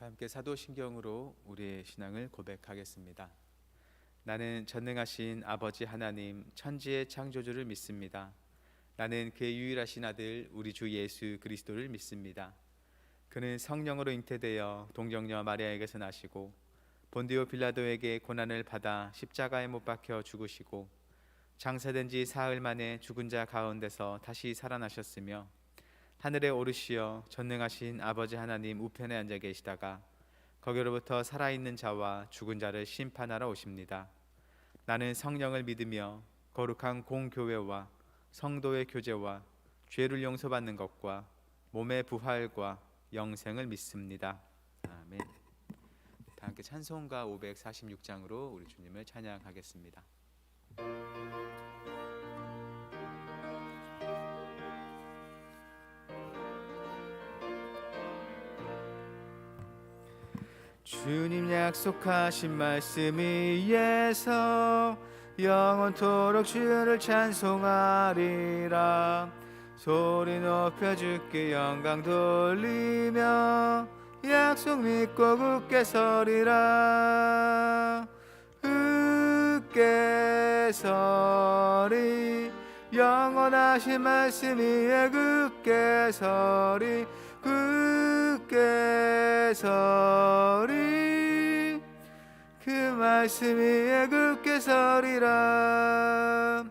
다 함께 사도신경으로 우리의 신앙을 고백하겠습니다. 나는 전능하신 아버지 하나님 천지의 창조주를 믿습니다. 나는 그의 유일하신 아들 우리 주 예수 그리스도를 믿습니다. 그는 성령으로 잉태되어 동정녀 마리아에게서 나시고 본디오 빌라도에게 고난을 받아 십자가에 못 박혀 죽으시고 장사된 지 사흘 만에 죽은 자 가운데서 다시 살아나셨으며 하늘에 오르시어 전능하신 아버지 하나님 우편에 앉아 계시다가 거기로부터 살아있는 자와 죽은 자를 심판하러 오십니다. 나는 성령을 믿으며 거룩한 공교회와 성도의 교제와 죄를 용서받는 것과 몸의 부활과 영생을 믿습니다. 아멘. 다 함께 찬송가 546장으로 우리 주님을 찬양하겠습니다. 주님 약속하신 말씀 위에서 영원토록 주를 찬송하리라. 소리 높여 주께 영광 돌리며 약속 믿고 굳게 서리라. 굳게 서리 영원하신 말씀 위에 굳게 서리. 굳게 서리 그 말씀 위에 굳게 서리라.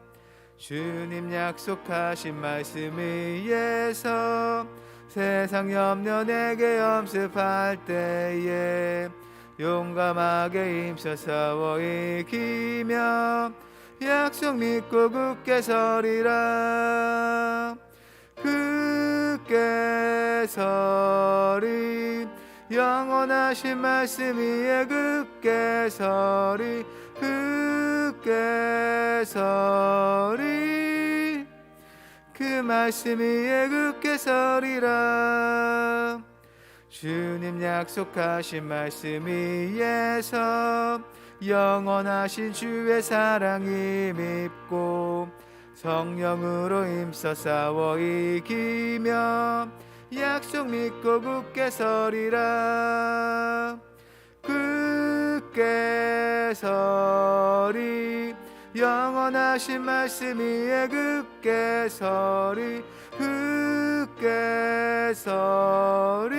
주님 약속하신 말씀 위에서 세상 염려 내게 염습할 때에 용감하게 힘써 싸워 이기며 약속 믿고 굳게 서리라. 굳게 서리 영원하신 말씀 위에 굳게 서리. 굳게 서리 그 말씀 위에 굳게 서리라. 주님 약속하신 말씀 위에서 영원하신 주의 사랑이 밉고 성령으로 힘써 싸워 이기며 약속 믿고 굳게 서리라. 굳게 서리 영원하신 말씀 위에 굳게 서리. 굳게 서리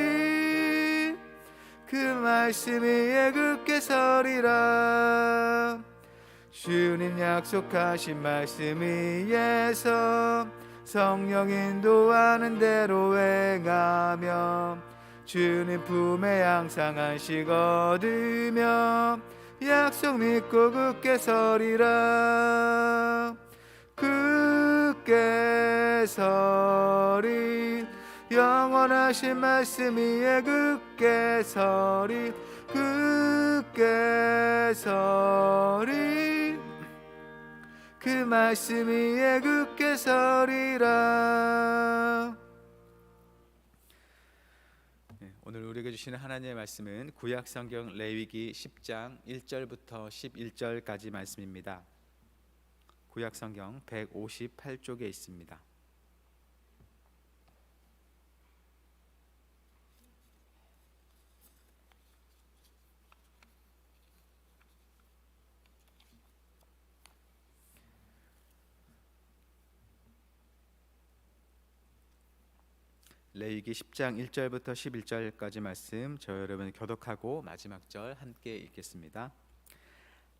그 말씀 위에 굳게 서리라. 주님 약속하신 말씀 위에서 성령 인도하는 대로 행하며 주님 품에 항상 안식 얻으며 약속 믿고 굳게 서리라. 굳게 서리 영원하신 말씀 위에 굳게 서리. 굳게 서리 그 말씀 위에 굳게 서리라. 오늘 우리에게 주시는 하나님의 말씀은 구약성경 레위기 10장 1절부터 11절까지 말씀입니다. 구약성경 158쪽에 있습니다. 레위기 10장 1절부터 11절까지 말씀 저 여러분 교독하고 마지막 절 함께 읽겠습니다.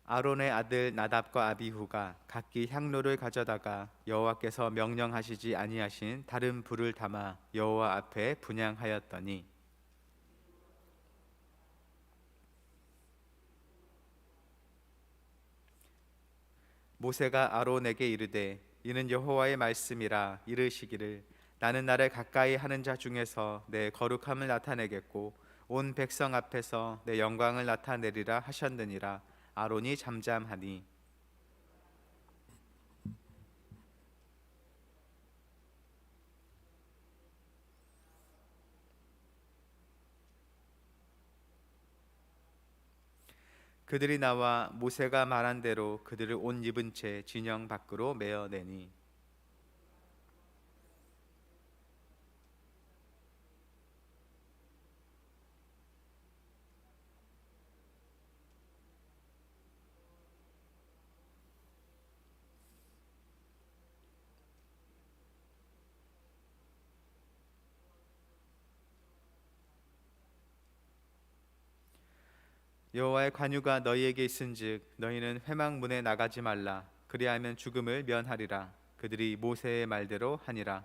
아론의 아들 나답과 아비후가 각기 향로를 가져다가 여호와께서 명령하시지 아니하신 다른 불을 담아 여호와 앞에 분향하였더니 모세가 아론에게 이르되 이는 여호와의 말씀이라 이르시기를 나는 나를 가까이 하는 자 중에서 내 거룩함을 나타내겠고 온 백성 앞에서 내 영광을 나타내리라 하셨느니라. 아론이 잠잠하니 그들이 나와 모세가 말한 대로 그들을 옷 입은 채 진영 밖으로 메어내니 여호와의 관유가 너희에게 있은즉 너희는 회막문에 나가지 말라. 그리하면 죽음을 면하리라. 그들이 모세의 말대로 하니라.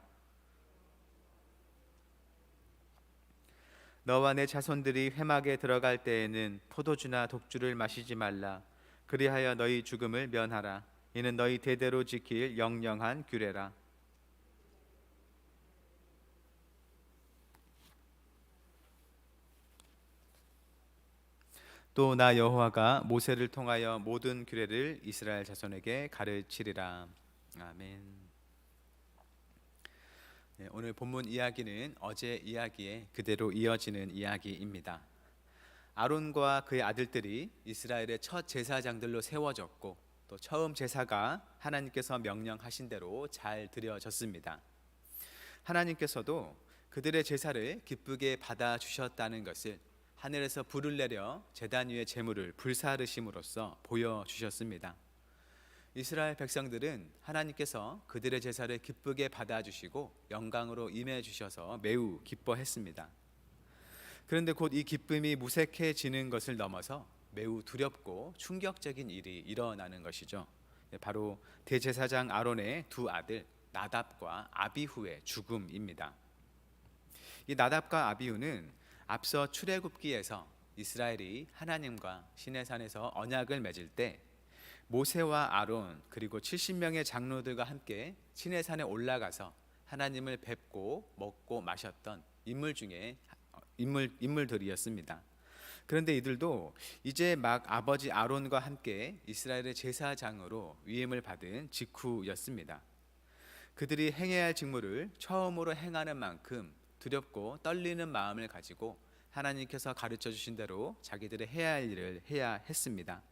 너와 내 자손들이 회막에 들어갈 때에는 포도주나 독주를 마시지 말라. 그리하여 너희 죽음을 면하라. 이는 너희 대대로 지킬 영영한 규례라. 또 나 여호와가 모세를 통하여 모든 규례를 이스라엘 자손에게 가르치리라. 아멘. 네, 오늘 본문 이야기는 어제 이야기에 그대로 이어지는 이야기입니다. 아론과 그의 아들들이 이스라엘의 첫 제사장들로 세워졌고 또 처음 제사가 하나님께서 명령하신 대로 잘 드려졌습니다. 하나님께서도 그들의 제사를 기쁘게 받아주셨다는 것을 하늘에서 불을 내려 제단 위의 제물을 불사르심으로써 보여주셨습니다. 이스라엘 백성들은 하나님께서 그들의 제사를 기쁘게 받아주시고 영광으로 임해주셔서 매우 기뻐했습니다. 그런데 곧 이 기쁨이 무색해지는 것을 넘어서 매우 두렵고 충격적인 일이 일어나는 것이죠. 바로 대제사장 아론의 두 아들 나답과 아비후의 죽음입니다. 이 나답과 아비후는 앞서 출애굽기에서 이스라엘이 하나님과 시내산에서 언약을 맺을 때 모세와 아론 그리고 70명의 장로들과 함께 시내산에 올라가서 하나님을 뵙고 먹고 마셨던 인물들이었습니다. 그런데 이들도 이제 막 아버지 아론과 함께 이스라엘의 제사장으로 위임을 받은 직후였습니다. 그들이 행해야 할 직무를 처음으로 행하는 만큼 두렵고 떨리는 마음을 가지고 하나님께서 가르쳐 주신 대로 자기들의 해야 할 일을 해야 했습니다.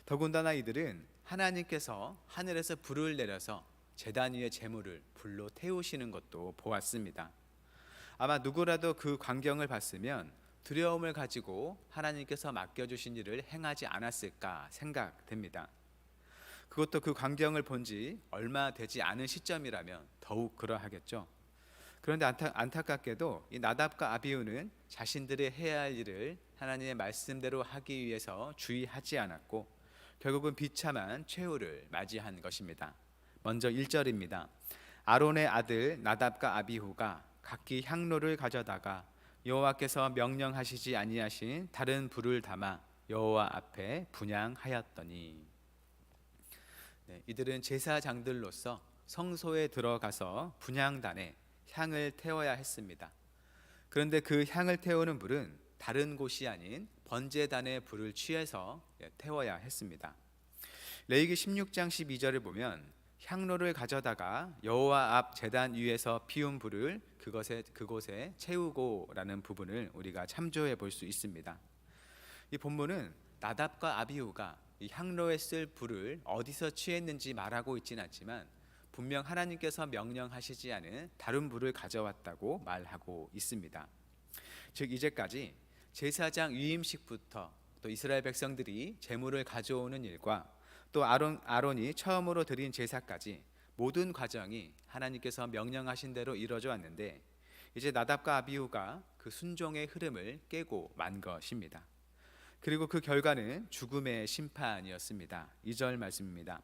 더군다나 이들은 하나님께서 하늘에서 불을 내려서 제단 위의 제물을 불로 태우시는 것도 보았습니다. 아마 누구라도 그 광경을 봤으면 두려움을 가지고 하나님께서 맡겨주신 일을 행하지 않았을까 생각됩니다. 그것도 그 광경을 본 지 얼마 되지 않은 시점이라면 더욱 그러하겠죠. 그런데 안타깝게도 이 나답과 아비후는 자신들의 해야 할 일을 하나님의 말씀대로 하기 위해서 주의하지 않았고 결국은 비참한 최후를 맞이한 것입니다. 먼저 1절입니다. 아론의 아들 나답과 아비후가 각기 향로를 가져다가 여호와께서 명령하시지 아니하신 다른 불을 담아 여호와 앞에 분향하였더니. 이들은 제사장들로서 성소에 들어가서 분향단에 향을 태워야 했습니다. 그런데 그 향을 태우는 불은 다른 곳이 아닌 번제단의 불을 취해서 태워야 했습니다. 레위기 16장 12절을 보면 향로를 가져다가 여호와 앞 제단 위에서 피운 불을 그곳에 채우고라는 부분을 우리가 참조해 볼 수 있습니다. 이 본문은 나답과 아비후가 이 향로에 쓸 불을 어디서 취했는지 말하고 있지는 않지만 분명 하나님께서 명령하시지 않은 다른 불을 가져왔다고 말하고 있습니다. 즉 이제까지 제사장 위임식부터 또 이스라엘 백성들이 제물을 가져오는 일과 또 아론이 처음으로 드린 제사까지 모든 과정이 하나님께서 명령하신 대로 이루어져 왔는데 이제 나답과 아비후가 그 순종의 흐름을 깨고 만 것입니다. 그리고 그 결과는 죽음의 심판이었습니다. 2절 말씀입니다.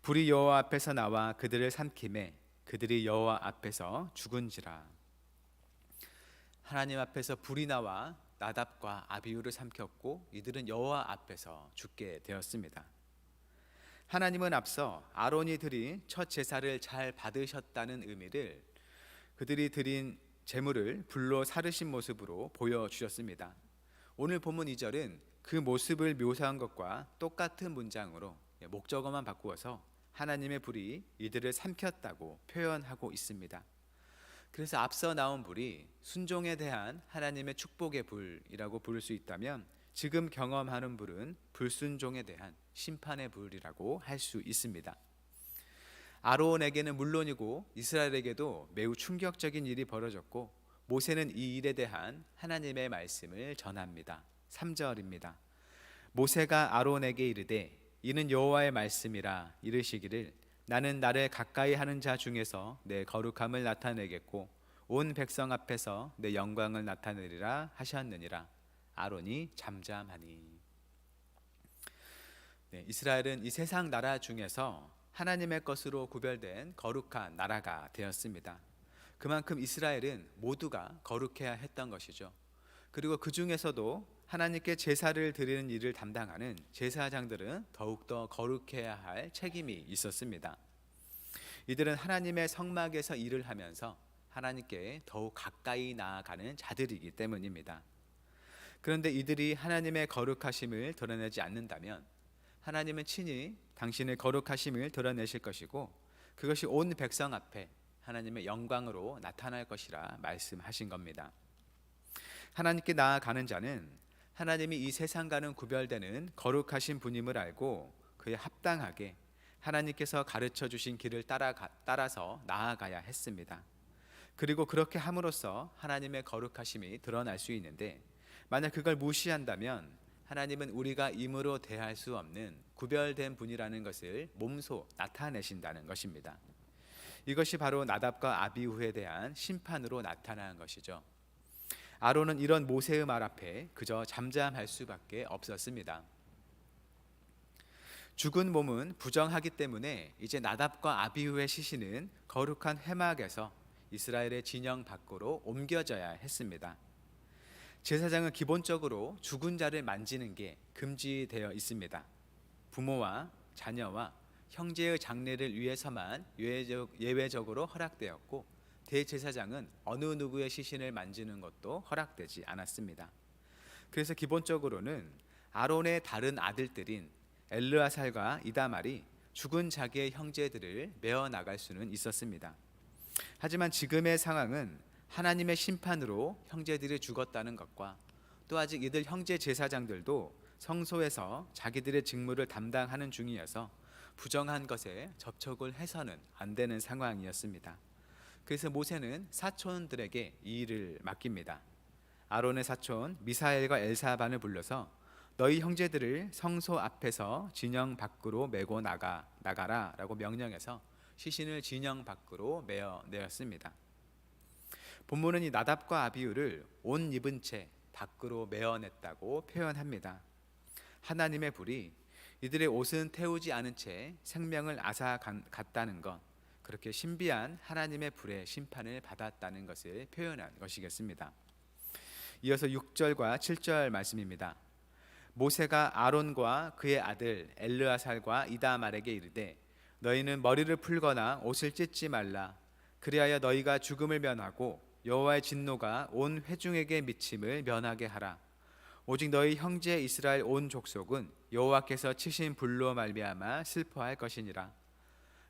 불이 여호와 앞에서 나와 그들을 삼키매 그들이 여호와 앞에서 죽은지라. 하나님 앞에서 불이 나와 나답과 아비후를 삼켰고 이들은 여호와 앞에서 죽게 되었습니다. 하나님은 앞서 아론이 드린 첫 제사를 잘 받으셨다는 의미를 그들이 드린 제물을 불로 사르신 모습으로 보여주셨습니다. 오늘 본문 2절은 그 모습을 묘사한 것과 똑같은 문장으로 목적어만 바꾸어서 하나님의 불이 이들을 삼켰다고 표현하고 있습니다. 그래서 앞서 나온 불이 순종에 대한 하나님의 축복의 불이라고 부를 수 있다면 지금 경험하는 불은 불순종에 대한 심판의 불이라고 할 수 있습니다. 아론에게는 물론이고 이스라엘에게도 매우 충격적인 일이 벌어졌고 모세는 이 일에 대한 하나님의 말씀을 전합니다. 3절입니다. 모세가 아론에게 이르되 이는 여호와의 말씀이라 이르시기를 나는 나를 가까이 하는 자 중에서 내 거룩함을 나타내겠고 온 백성 앞에서 내 영광을 나타내리라 하셨느니라. 아론이 잠잠하니. 이스라엘은 이 세상 나라 중에서 하나님의 것으로 구별된 거룩한 나라가 되었습니다. 그만큼 이스라엘은 모두가 거룩해야 했던 것이죠. 그리고 그 중에서도 하나님께 제사를 드리는 일을 담당하는 제사장들은 더욱더 거룩해야 할 책임이 있었습니다. 이들은 하나님의 성막에서 일을 하면서 하나님께 더욱 가까이 나아가는 자들이기 때문입니다. 그런데 이들이 하나님의 거룩하심을 드러내지 않는다면 하나님은 친히 당신의 거룩하심을 드러내실 것이고 그것이 온 백성 앞에 하나님의 영광으로 나타날 것이라 말씀하신 겁니다. 하나님께 나아가는 자는 하나님이 이 세상과는 구별되는 거룩하신 분임을 알고 그에 합당하게 하나님께서 가르쳐 주신 길을 따라서 나아가야 했습니다. 그리고 그렇게 함으로써 하나님의 거룩하심이 드러날 수 있는데 만약 그걸 무시한다면 하나님은 우리가 임으로 대할 수 없는 구별된 분이라는 것을 몸소 나타내신다는 것입니다. 이것이 바로 나답과 아비후에 대한 심판으로 나타난 것이죠. 아론은 이런 모세의 말 앞에 그저 잠잠할 수밖에 없었습니다. 죽은 몸은 부정하기 때문에 이제 나답과 아비후의 시신은 거룩한 회막에서 이스라엘의 진영 밖으로 옮겨져야 했습니다. 제사장은 기본적으로 죽은 자를 만지는 게 금지되어 있습니다. 부모와 자녀와 형제의 장례를 위해서만 예외적으로 허락되었고 대제사장은 어느 누구의 시신을 만지는 것도 허락되지 않았습니다. 그래서 기본적으로는 아론의 다른 아들들인 엘르아살과 이다말이 죽은 자기의 형제들을 메어 나갈 수는 있었습니다. 하지만 지금의 상황은 하나님의 심판으로 형제들이 죽었다는 것과 또 아직 이들 형제 제사장들도 성소에서 자기들의 직무를 담당하는 중이어서 부정한 것에 접촉을 해서는 안 되는 상황이었습니다. 그래서 모세는 사촌들에게 이 일을 맡깁니다. 아론의 사촌 미사엘과 엘사반을 불러서 너희 형제들을 성소 앞에서 진영 밖으로 메고 나가라 라고 명령해서 시신을 진영 밖으로 메어 내었습니다. 본문은 이 나답과 아비후를 옷 입은 채 밖으로 메어냈다고 표현합니다. 하나님의 불이 이들의 옷은 태우지 않은 채 생명을 앗아갔다는 것, 그렇게 신비한 하나님의 불의 심판을 받았다는 것을 표현한 것이겠습니다. 이어서 6절과 7절 말씀입니다. 모세가 아론과 그의 아들 엘르아살과 이다말에게 이르되 너희는 머리를 풀거나 옷을 찢지 말라. 그리하여 너희가 죽음을 면하고 여호와의 진노가 온 회중에게 미침을 면하게 하라. 오직 너희 형제 이스라엘 온 족속은 여호와께서 치신 불로 말미암아 슬퍼할 것이니라.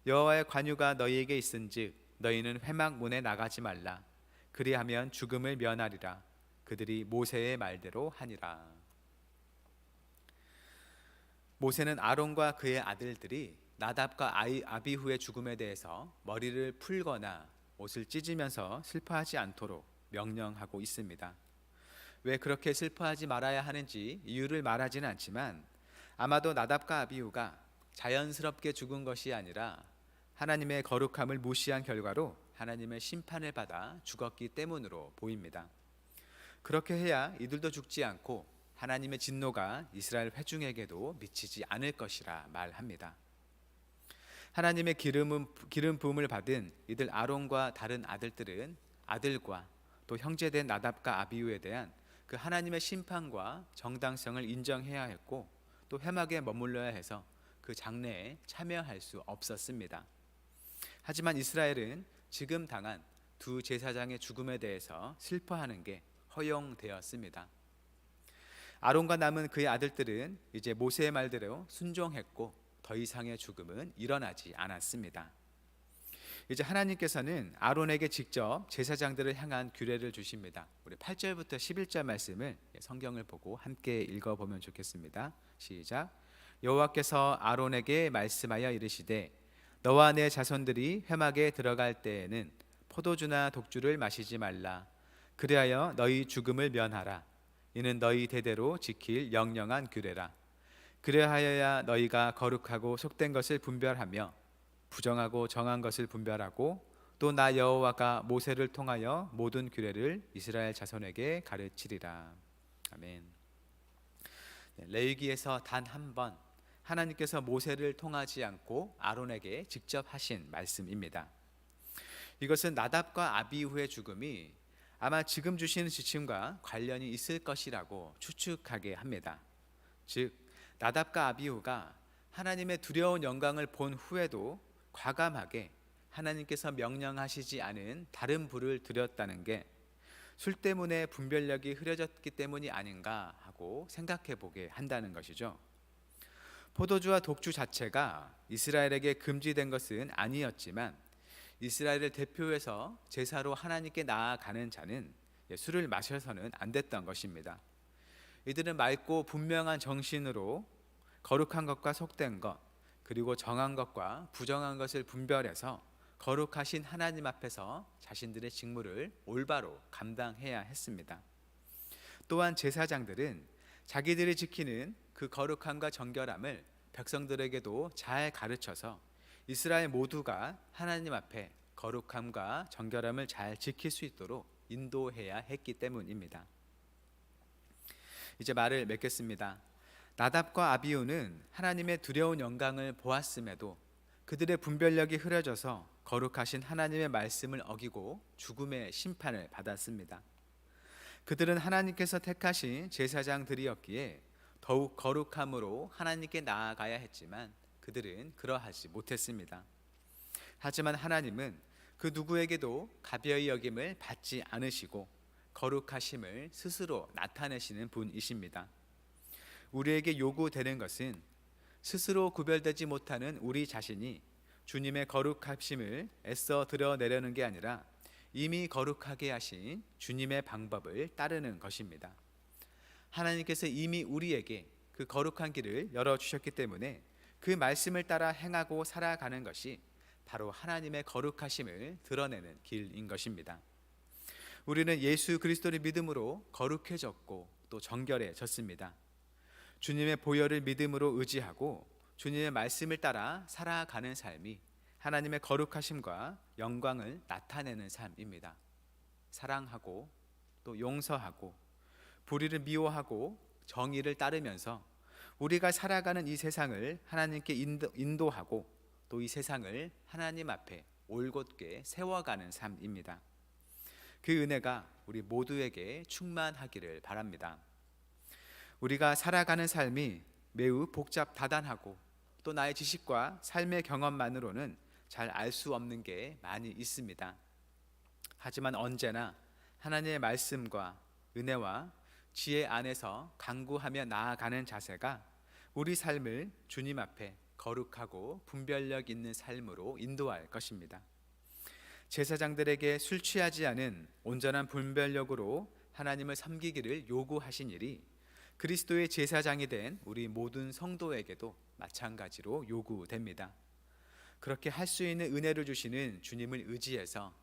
여호와의 관유가 너희에게 있은즉 너희는 회막 문에 나가지 말라. 그리하면 죽음을 면하리라. 그들이 모세의 말대로 하니라. 모세는 아론과 그의 아들들이 나답과 아비후의 죽음에 대해서 머리를 풀거나 옷을 찢으면서 슬퍼하지 않도록 명령하고 있습니다. 왜 그렇게 슬퍼하지 말아야 하는지 이유를 말하지는 않지만 아마도 나답과 아비후가 자연스럽게 죽은 것이 아니라 하나님의 거룩함을 무시한 결과로 하나님의 심판을 받아 죽었기 때문으로 보입니다. 그렇게 해야 이들도 죽지 않고 하나님의 진노가 이스라엘 회중에게도 미치지 않을 것이라 말합니다. 하나님의 기름 부음을 받은 이들 아론과 다른 아들들은 아들과 또 형제된 나답과 아비후에 대한 그 하나님의 심판과 정당성을 인정해야 했고 또 회막에 머물러야 해서 그 장례에 참여할 수 없었습니다. 하지만 이스라엘은 지금 당한 두 제사장의 죽음에 대해서 슬퍼하는 게 허용되었습니다. 아론과 남은 그의 아들들은 이제 모세의 말대로 순종했고 더 이상의 죽음은 일어나지 않았습니다. 이제 하나님께서는 아론에게 직접 제사장들을 향한 규례를 주십니다. 우리 8절부터 11절 말씀을 성경을 보고 함께 읽어보면 좋겠습니다. 시작. 여호와께서 아론에게 말씀하여 이르시되 너와 내 자손들이 회막에 들어갈 때에는 포도주나 독주를 마시지 말라. 그리하여 너희 죽음을 면하라. 이는 너희 대대로 지킬 영영한 규례라. 그리하여야 너희가 거룩하고 속된 것을 분별하며 부정하고 정한 것을 분별하고 또 나 여호와가 모세를 통하여 모든 규례를 이스라엘 자손에게 가르치리라. 아멘. 레위기에서 단 한 번 하나님께서 모세를 통하지 않고 아론에게 직접 하신 말씀입니다. 이것은 나답과 아비후의 죽음이 아마 지금 주시는 지침과 관련이 있을 것이라고 추측하게 합니다. 즉, 나답과 아비후가 하나님의 두려운 영광을 본 후에도 과감하게 하나님께서 명령하시지 않은 다른 불을 드렸다는 게 술 때문에 분별력이 흐려졌기 때문이 아닌가 하고 생각해 보게 한다는 것이죠. 포도주와 독주 자체가 이스라엘에게 금지된 것은 아니었지만 이스라엘을 대표해서 제사로 하나님께 나아가는 자는 술을 마셔서는 안 됐던 것입니다. 이들은 맑고 분명한 정신으로 거룩한 것과 속된 것, 그리고 정한 것과 부정한 것을 분별해서 거룩하신 하나님 앞에서 자신들의 직무를 올바로 감당해야 했습니다. 또한 제사장들은 자기들이 지키는 그 거룩함과 정결함을 백성들에게도 잘 가르쳐서 이스라엘 모두가 하나님 앞에 거룩함과 정결함을 잘 지킬 수 있도록 인도해야 했기 때문입니다. 이제 말을 맺겠습니다. 나답과 아비후는 하나님의 두려운 영광을 보았음에도 그들의 분별력이 흐려져서 거룩하신 하나님의 말씀을 어기고 죽음의 심판을 받았습니다. 그들은 하나님께서 택하신 제사장들이었기에 더욱 거룩함으로 하나님께 나아가야 했지만 그들은 그러하지 못했습니다. 하지만 하나님은 그 누구에게도 가벼이 여김을 받지 않으시고 거룩하심을 스스로 나타내시는 분이십니다. 우리에게 요구되는 것은 스스로 구별되지 못하는 우리 자신이 주님의 거룩하심을 애써 드러내려는 게 아니라 이미 거룩하게 하신 주님의 방법을 따르는 것입니다. 하나님께서 이미 우리에게 그 거룩한 길을 열어주셨기 때문에 그 말씀을 따라 행하고 살아가는 것이 바로 하나님의 거룩하심을 드러내는 길인 것입니다. 우리는 예수 그리스도를 믿음으로 거룩해졌고 또 정결해졌습니다. 주님의 보혈을 믿음으로 의지하고 주님의 말씀을 따라 살아가는 삶이 하나님의 거룩하심과 영광을 나타내는 삶입니다. 사랑하고 또 용서하고 불의를 미워하고 정의를 따르면서 우리가 살아가는 이 세상을 하나님께 인도하고 또 이 세상을 하나님 앞에 올곧게 세워가는 삶입니다. 그 은혜가 우리 모두에게 충만하기를 바랍니다. 우리가 살아가는 삶이 매우 복잡다단하고 또 나의 지식과 삶의 경험만으로는 잘 알 수 없는 게 많이 있습니다. 하지만 언제나 하나님의 말씀과 은혜와 지혜 안에서 간구하며 나아가는 자세가 우리 삶을 주님 앞에 거룩하고 분별력 있는 삶으로 인도할 것입니다. 제사장들에게 술 취하지 않은 온전한 분별력으로 하나님을 섬기기를 요구하신 일이 그리스도의 제사장이 된 우리 모든 성도에게도 마찬가지로 요구됩니다. 그렇게 할 수 있는 은혜를 주시는 주님을 의지해서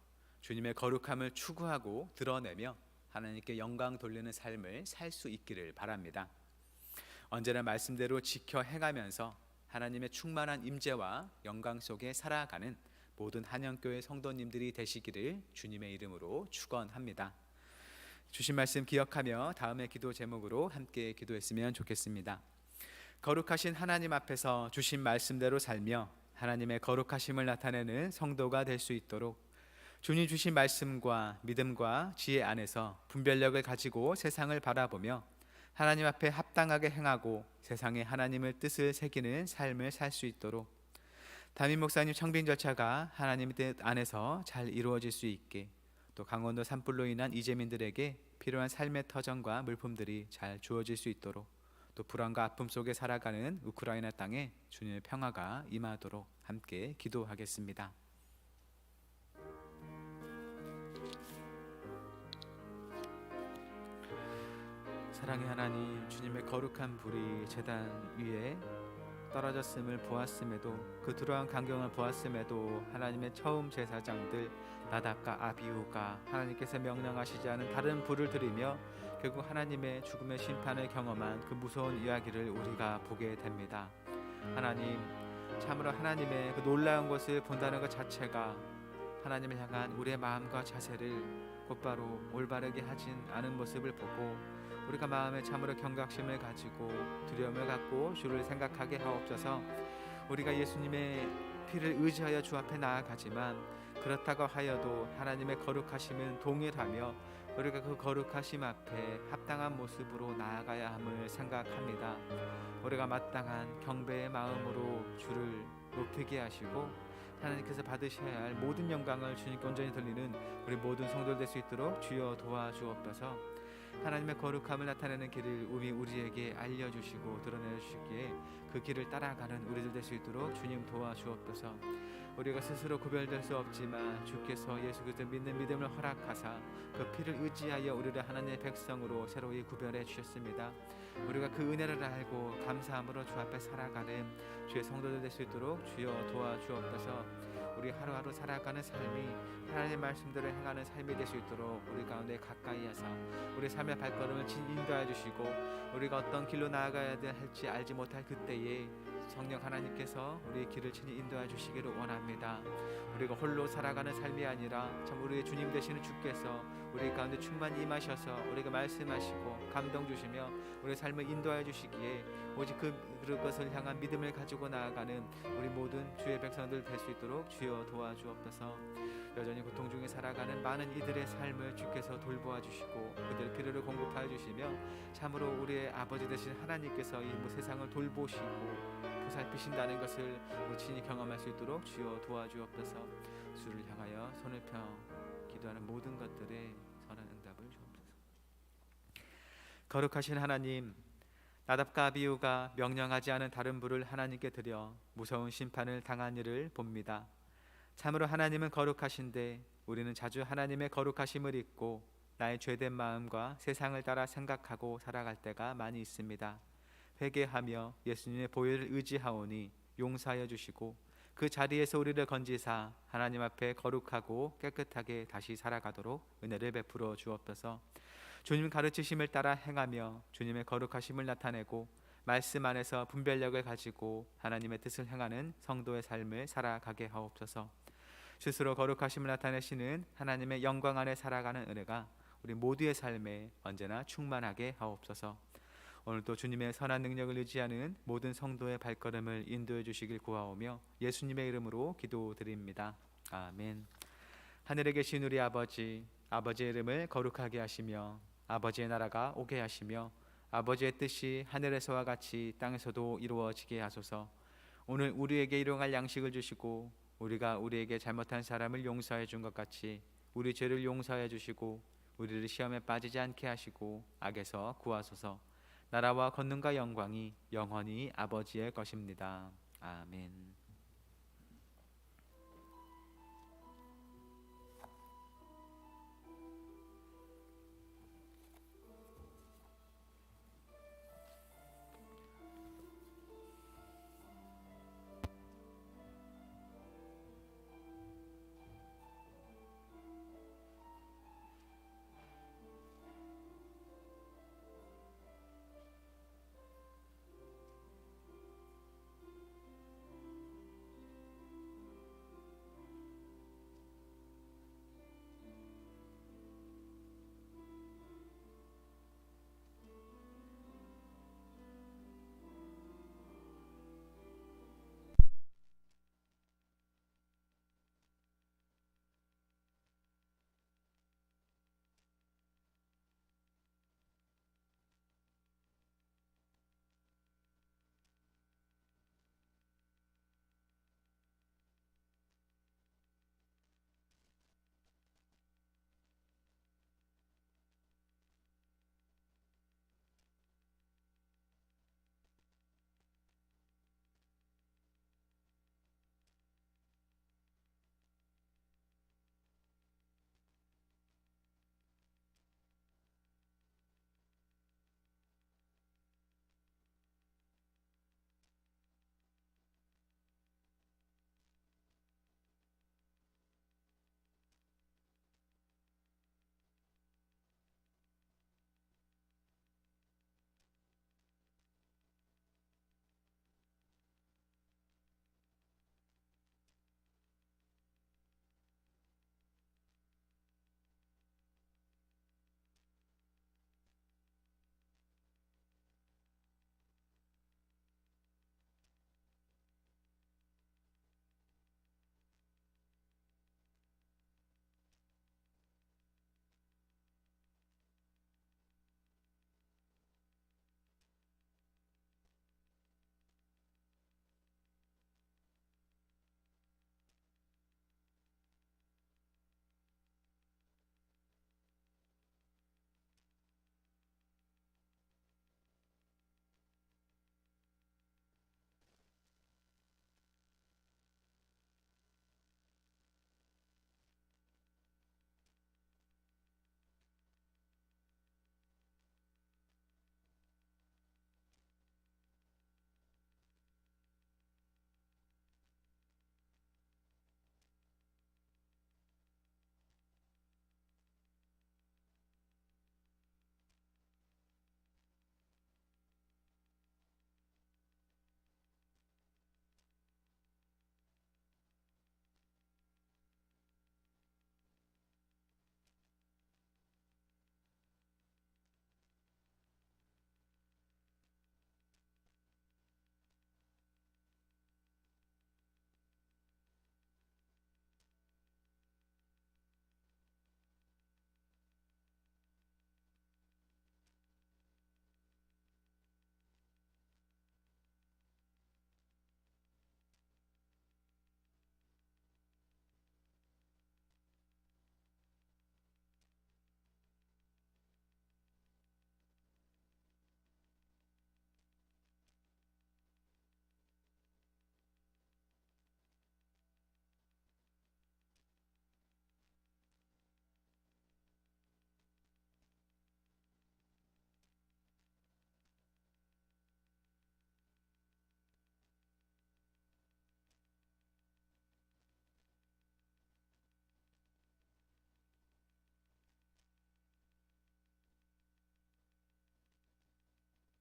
주님의 거룩함을 추구하고 드러내며 하나님께 영광 돌리는 삶을 살 수 있기를 바랍니다. 언제나 말씀대로 지켜 행하면서 하나님의 충만한 임재와 영광 속에 살아가는 모든 한영교회 성도님들이 되시기를 주님의 이름으로 축원합니다. 주신 말씀 기억하며 다음의 기도 제목으로 함께 기도했으면 좋겠습니다. 거룩하신 하나님 앞에서 주신 말씀대로 살며 하나님의 거룩하심을 나타내는 성도가 될 수 있도록 주님 주신 말씀과 믿음과 지혜 안에서 분별력을 가지고 세상을 바라보며 하나님 앞에 합당하게 행하고 세상에 하나님의 뜻을 새기는 삶을 살 수 있도록 담임 목사님 청빙 절차가 하나님의 뜻 안에서 잘 이루어질 수 있게 또 강원도 산불로 인한 이재민들에게 필요한 삶의 터전과 물품들이 잘 주어질 수 있도록 또 불안과 아픔 속에 살아가는 우크라이나 땅에 주님의 평화가 임하도록 함께 기도하겠습니다. 사랑의 하나님, 주님의 거룩한 불이 제단 위에 떨어졌음을 보았음에도 그 두려운 광경을 보았음에도 하나님의 처음 제사장들 나답과 아비후가 하나님께서 명령하시지 않은 다른 불을 들이며 결국 하나님의 죽음의 심판을 경험한 그 무서운 이야기를 우리가 보게 됩니다. 하나님, 참으로 하나님의 그 놀라운 것을 본다는 것 자체가 하나님을 향한 우리의 마음과 자세를 곧바로 올바르게 하진 않은 모습을 보고 우리가 마음에 참으로 경각심을 가지고 두려움을 갖고 주를 생각하게 하옵소서. 우리가 예수님의 피를 의지하여 주 앞에 나아가지만 그렇다고 하여도 하나님의 거룩하심은 동일하며 우리가 그 거룩하심 앞에 합당한 모습으로 나아가야 함을 생각합니다. 우리가 마땅한 경배의 마음으로 주를 높이게 하시고 하나님께서 받으셔야 할 모든 영광을 주님께 온전히 돌리는 우리 모든 성도들 될 수 있도록 주여 도와주옵소서. 하나님의 거룩함을 나타내는 길을 우리에게 알려주시고 드러내주시기에 그 길을 따라가는 우리들 될 수 있도록 주님 도와주옵소서. 우리가 스스로 구별될 수 없지만 주께서 예수 그리스도 믿는 믿음을 허락하사 그 피를 의지하여 우리를 하나님의 백성으로 새로이 구별해 주셨습니다. 우리가 그 은혜를 알고 감사함으로 주 앞에 살아가는 주의 성도들 될 수 있도록 주여 도와주옵소서. 우리 하루하루 살아가는 삶이 하나님의 말씀대로 행하는 삶이 될 수 있도록 우리 가운데 가까이 하사 우리 삶의 발걸음을 인도하여 주시고 우리가 어떤 길로 나아가야 할지 알지 못할 그때에 성령 하나님께서 우리의 길을 친히 인도해 주시기를 원합니다. 우리가 홀로 살아가는 삶이 아니라 참 우리의 주님 되시는 주께서 우리 가운데 충만히 임하셔서 우리에게 말씀하시고 감동 주시며 우리의 삶을 인도해 주시기에 오직 그것을 향한 믿음을 가지고 나아가는 우리 모든 주의 백성들 될 수 있도록 주여 도와주옵소서. 여전히 고통 중에 살아가는 많은 이들의 삶을 주께서 돌보아 주시고 그들의 필요를 공급하여 주시며 참으로 우리의 아버지 되신 하나님께서 이 세상을 돌보시고 보살피신다는 것을 친히 경험할 수 있도록 주여 도와주옵소서. 주를 향하여 손을 펴 기도하는 모든 것들에 선한 응답을 주옵소서. 거룩하신 하나님, 나답과 아비후가 명령하지 않은 다른 불을 하나님께 드려 무서운 심판을 당한 일을 봅니다. 참으로 하나님은 거룩하신데 우리는 자주 하나님의 거룩하심을 잊고 나의 죄된 마음과 세상을 따라 생각하고 살아갈 때가 많이 있습니다. 회개하며 예수님의 보혈을 의지하오니 용서하여 주시고 그 자리에서 우리를 건지사 하나님 앞에 거룩하고 깨끗하게 다시 살아가도록 은혜를 베풀어 주옵소서. 주님 가르치심을 따라 행하며 주님의 거룩하심을 나타내고 말씀 안에서 분별력을 가지고 하나님의 뜻을 행하는 성도의 삶을 살아가게 하옵소서. 스스로 거룩하심을 나타내시는 하나님의 영광 안에 살아가는 은혜가 우리 모두의 삶에 언제나 충만하게 하옵소서. 오늘도 주님의 선한 능력을 의지하는 모든 성도의 발걸음을 인도해 주시길 구하오며 예수님의 이름으로 기도드립니다. 아멘. 하늘에 계신 우리 아버지, 아버지의 이름을 거룩하게 하시며 아버지의 나라가 오게 하시며 아버지의 뜻이 하늘에서와 같이 땅에서도 이루어지게 하소서. 오늘 우리에게 일용할 양식을 주시고 우리가 우리에게 잘못한 사람을 용서해 준 것 같이 우리 죄를 용서해 주시고 우리를 시험에 빠지지 않게 하시고 악에서 구하소서. 나라와 권능과 영광이 영원히 아버지의 것입니다. 아멘.